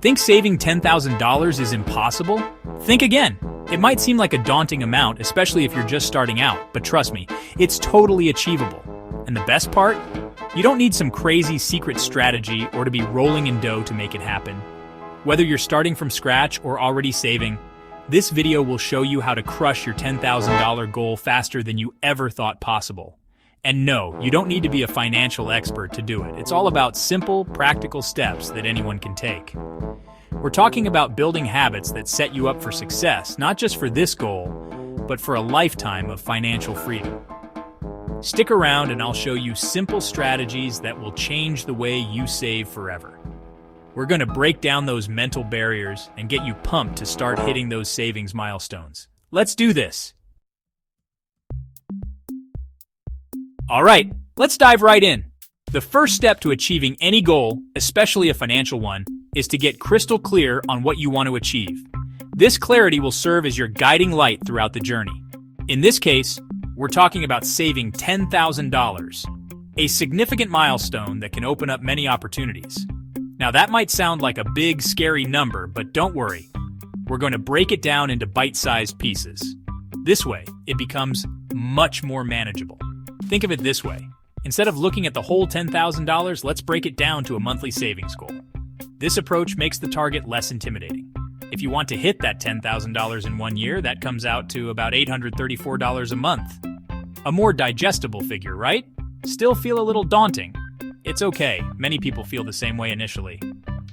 Think saving $10,000 is impossible? Think again. It might seem like a daunting amount, especially if you're just starting out, but trust me, it's totally achievable. And the best part? You don't need some crazy secret strategy or to be rolling in dough to make it happen. Whether you're starting from scratch or already saving, this video will show you how to crush your $10,000 goal faster than you ever thought possible. And no, you don't need to be a financial expert to do it. It's all about simple, practical steps that anyone can take. We're talking about building habits that set you up for success, not just for this goal, but for a lifetime of financial freedom. Stick around and I'll show you simple strategies that will change the way you save forever. We're going to break down those mental barriers and get you pumped to start hitting those savings milestones. Let's do this! All right, let's dive right in. The first step to achieving any goal, especially a financial one, is to get crystal clear on what you want to achieve. This clarity will serve as your guiding light throughout the journey. In this case, we're talking about saving $10,000, a significant milestone that can open up many opportunities. Now that might sound like a big, scary number, but don't worry. We're going to break it down into bite-sized pieces. This way, it becomes much more manageable. Think of it this way. Instead of looking at the whole $10,000, let's break it down to a monthly savings goal. This approach makes the target less intimidating. If you want to hit that $10,000 in 1 year, that comes out to about $834 a month. A more digestible figure, right? Still feel a little daunting? It's okay, many people feel the same way initially.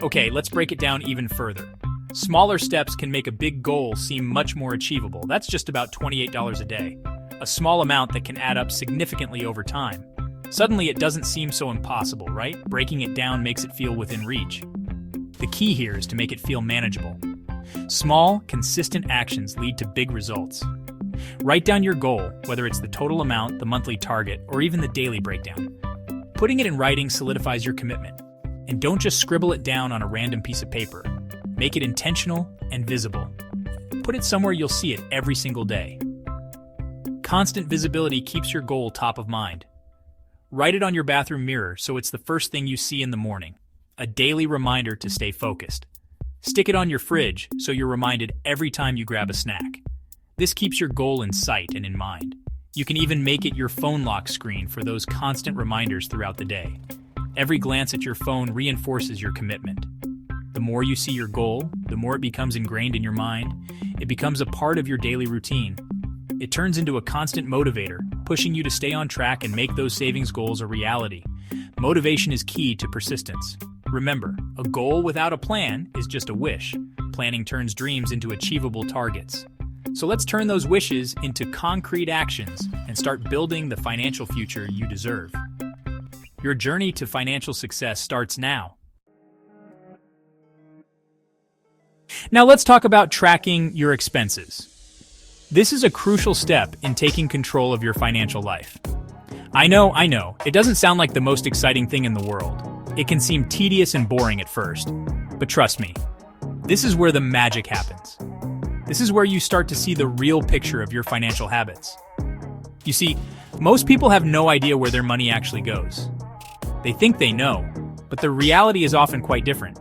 Okay, let's break it down even further. Smaller steps can make a big goal seem much more achievable. That's just about $28 a day. A small amount that can add up significantly over time. Suddenly it doesn't seem so impossible, right? Breaking it down makes it feel within reach. The key here is to make it feel manageable. Small, consistent actions lead to big results. Write down your goal, whether it's the total amount, the monthly target, or even the daily breakdown. Putting it in writing solidifies your commitment. And don't just scribble it down on a random piece of paper. Make it intentional and visible. Put it somewhere you'll see it every single day. Constant visibility keeps your goal top of mind. Write it on your bathroom mirror so it's the first thing you see in the morning. A daily reminder to stay focused. Stick it on your fridge so you're reminded every time you grab a snack. This keeps your goal in sight and in mind. You can even make it your phone lock screen for those constant reminders throughout the day. Every glance at your phone reinforces your commitment. The more you see your goal, the more it becomes ingrained in your mind. It becomes a part of your daily routine. It turns into a constant motivator, pushing you to stay on track and make those savings goals a reality. Motivation is key to persistence. Remember, a goal without a plan is just a wish. Planning turns dreams into achievable targets. So let's turn those wishes into concrete actions and start building the financial future you deserve. Your journey to financial success starts now. Now let's talk about tracking your expenses. This is a crucial step in taking control of your financial life. I know, it doesn't sound like the most exciting thing in the world. It can seem tedious and boring at first. But trust me, this is where the magic happens. This is where you start to see the real picture of your financial habits. You see, most people have no idea where their money actually goes. They think they know, but the reality is often quite different.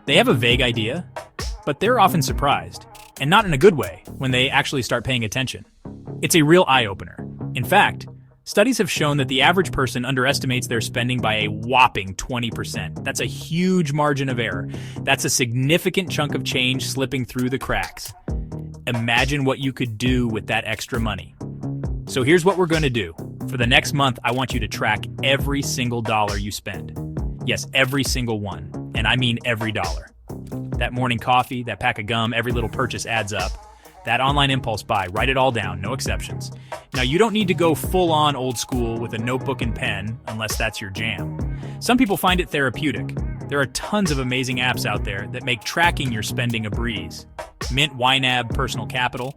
They have a vague idea, but they're often surprised. And not in a good way, when they actually start paying attention. It's a real eye-opener. In fact, studies have shown that the average person underestimates their spending by a whopping 20%. That's a huge margin of error. That's a significant chunk of change slipping through the cracks. Imagine what you could do with that extra money. So here's what we're going to do. For the next month, I want you to track every single dollar you spend. Yes, every single one. And I mean every dollar. That morning coffee, that pack of gum, every little purchase adds up. That online impulse buy, write it all down, no exceptions. Now, you don't need to go full-on old school with a notebook and pen unless that's your jam. Some people find it therapeutic. There are tons of amazing apps out there that make tracking your spending a breeze. Mint, YNAB, Personal Capital.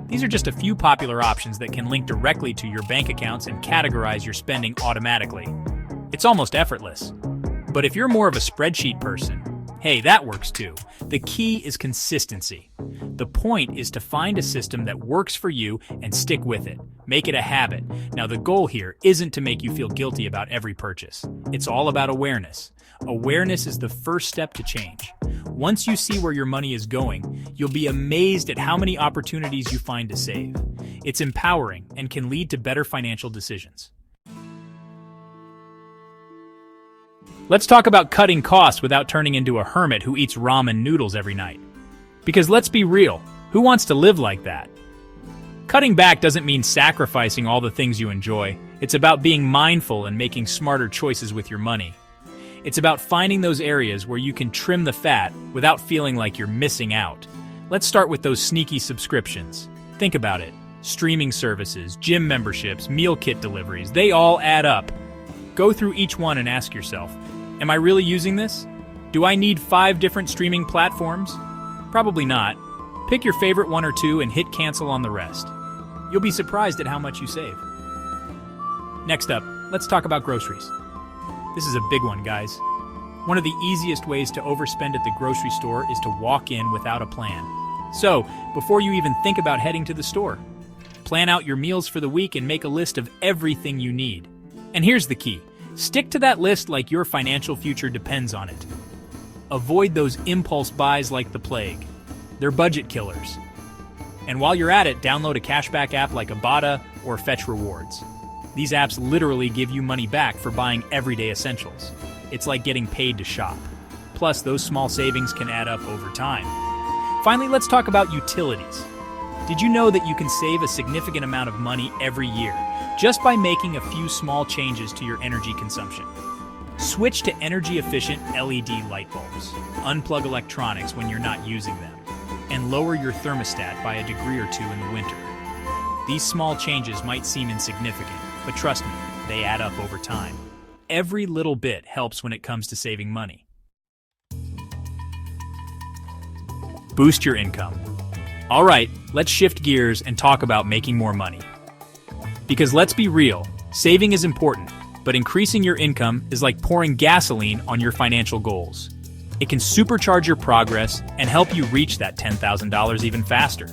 These are just a few popular options that can link directly to your bank accounts and categorize your spending automatically. It's almost effortless. But if you're more of a spreadsheet person, Hey, that works too. The key is consistency. The point is to find a system that works for you and stick with it. Make it a habit. Now, the goal here isn't to make you feel guilty about every purchase. It's all about awareness. Awareness is the first step to change. Once you see where your money is going, you'll be amazed at how many opportunities you find to save. It's empowering and can lead to better financial decisions. Let's talk about cutting costs without turning into a hermit who eats ramen noodles every night. Because let's be real, who wants to live like that? Cutting back doesn't mean sacrificing all the things you enjoy. It's about being mindful and making smarter choices with your money. It's about finding those areas where you can trim the fat without feeling like you're missing out. Let's start with those sneaky subscriptions. Think about it. Streaming services, gym memberships, meal kit deliveries, they all add up. Go through each one and ask yourself, am I really using this? Do I need 5 different streaming platforms? Probably not. Pick your favorite 1 or 2 and hit cancel on the rest. You'll be surprised at how much you save. Next up, let's talk about groceries. This is a big one, guys. One of the easiest ways to overspend at the grocery store is to walk in without a plan. So, before you even think about heading to the store, plan out your meals for the week and make a list of everything you need. And here's the key. Stick to that list like your financial future depends on it. Avoid those impulse buys like the plague. They're budget killers. And while you're at it, download a cashback app like Ibotta or Fetch Rewards. These apps literally give you money back for buying everyday essentials. It's like getting paid to shop. Plus, those small savings can add up over time. Finally, let's talk about utilities. Did you know that you can save a significant amount of money every year just by making a few small changes to your energy consumption? Switch to energy-efficient LED light bulbs, unplug electronics when you're not using them, and lower your thermostat by a degree or 2 in the winter. These small changes might seem insignificant, but trust me, they add up over time. Every little bit helps when it comes to saving money. Boost your income. All right, let's shift gears and talk about making more money. Because let's be real, saving is important, but increasing your income is like pouring gasoline on your financial goals. It can supercharge your progress and help you reach that $10,000 even faster.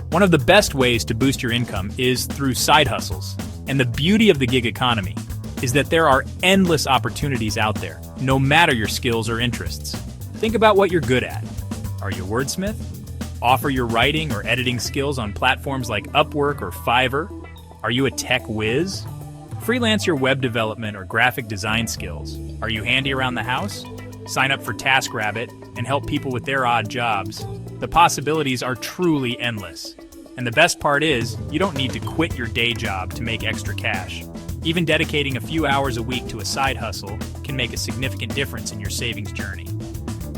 One of the best ways to boost your income is through side hustles. And the beauty of the gig economy is that there are endless opportunities out there, no matter your skills or interests. Think about what you're good at. Are you a wordsmith? Offer your writing or editing skills on platforms like Upwork or Fiverr? Are you a tech whiz? Freelance your web development or graphic design skills. Are you handy around the house? Sign up for TaskRabbit and help people with their odd jobs. The possibilities are truly endless. And the best part is, you don't need to quit your day job to make extra cash. Even dedicating a few hours a week to a side hustle can make a significant difference in your savings journey.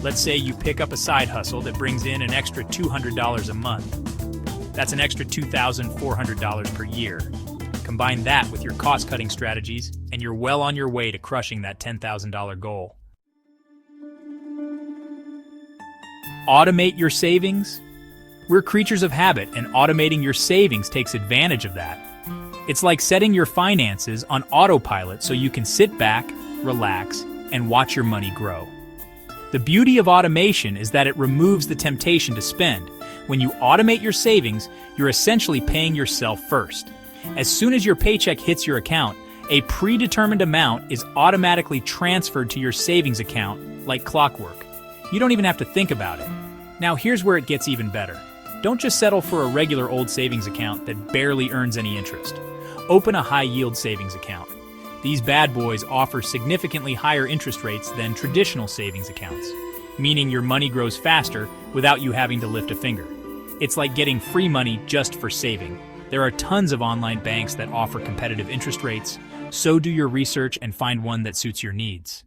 Let's say you pick up a side hustle that brings in an extra $200 a month. That's an extra $2,400 per year. Combine that with your cost-cutting strategies, and you're well on your way to crushing that $10,000 goal. Automate your savings? We're creatures of habit, and automating your savings takes advantage of that. It's like setting your finances on autopilot so you can sit back, relax, and watch your money grow. The beauty of automation is that it removes the temptation to spend. When you automate your savings, you're essentially paying yourself first. As soon as your paycheck hits your account, a predetermined amount is automatically transferred to your savings account like clockwork. You don't even have to think about it. Now here's where it gets even better. Don't just settle for a regular old savings account that barely earns any interest. Open a high-yield savings account. These bad boys offer significantly higher interest rates than traditional savings accounts, meaning your money grows faster without you having to lift a finger. It's like getting free money just for saving. There are tons of online banks that offer competitive interest rates, so do your research and find one that suits your needs.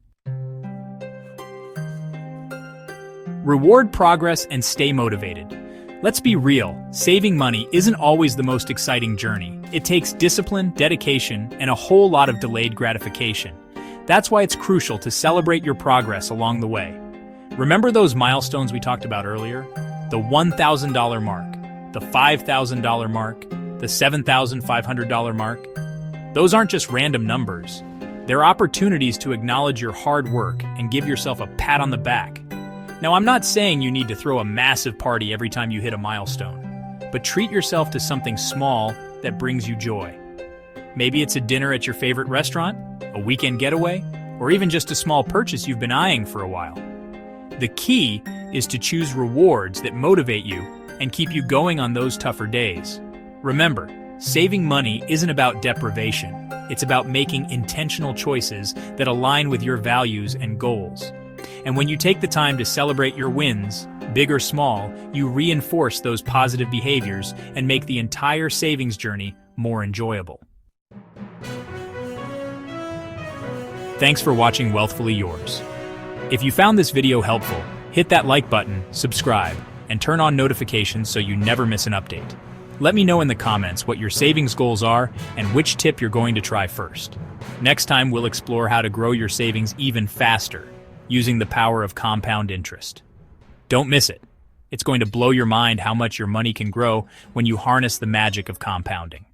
Reward progress and stay motivated. Let's be real, saving money isn't always the most exciting journey. It takes discipline, dedication, and a whole lot of delayed gratification. That's why it's crucial to celebrate your progress along the way. Remember those milestones we talked about earlier? The $1,000 mark, the $5,000 mark, the $7,500 mark? Those aren't just random numbers. They're opportunities to acknowledge your hard work and give yourself a pat on the back. Now, I'm not saying you need to throw a massive party every time you hit a milestone, but treat yourself to something small that brings you joy. Maybe it's a dinner at your favorite restaurant, a weekend getaway, or even just a small purchase you've been eyeing for a while. The key is to choose rewards that motivate you and keep you going on those tougher days. Remember, saving money isn't about deprivation. It's about making intentional choices that align with your values and goals. And when you take the time to celebrate your wins, big or small, you reinforce those positive behaviors and make the entire savings journey more enjoyable. Thanks for watching Wealthfully Yours. If you found this video helpful, hit that like button, subscribe, and turn on notifications so you never miss an update. Let me know in the comments what your savings goals are and which tip you're going to try first. Next time, we'll explore how to grow your savings even faster, using the power of compound interest. Don't miss it. It's going to blow your mind how much your money can grow when you harness the magic of compounding.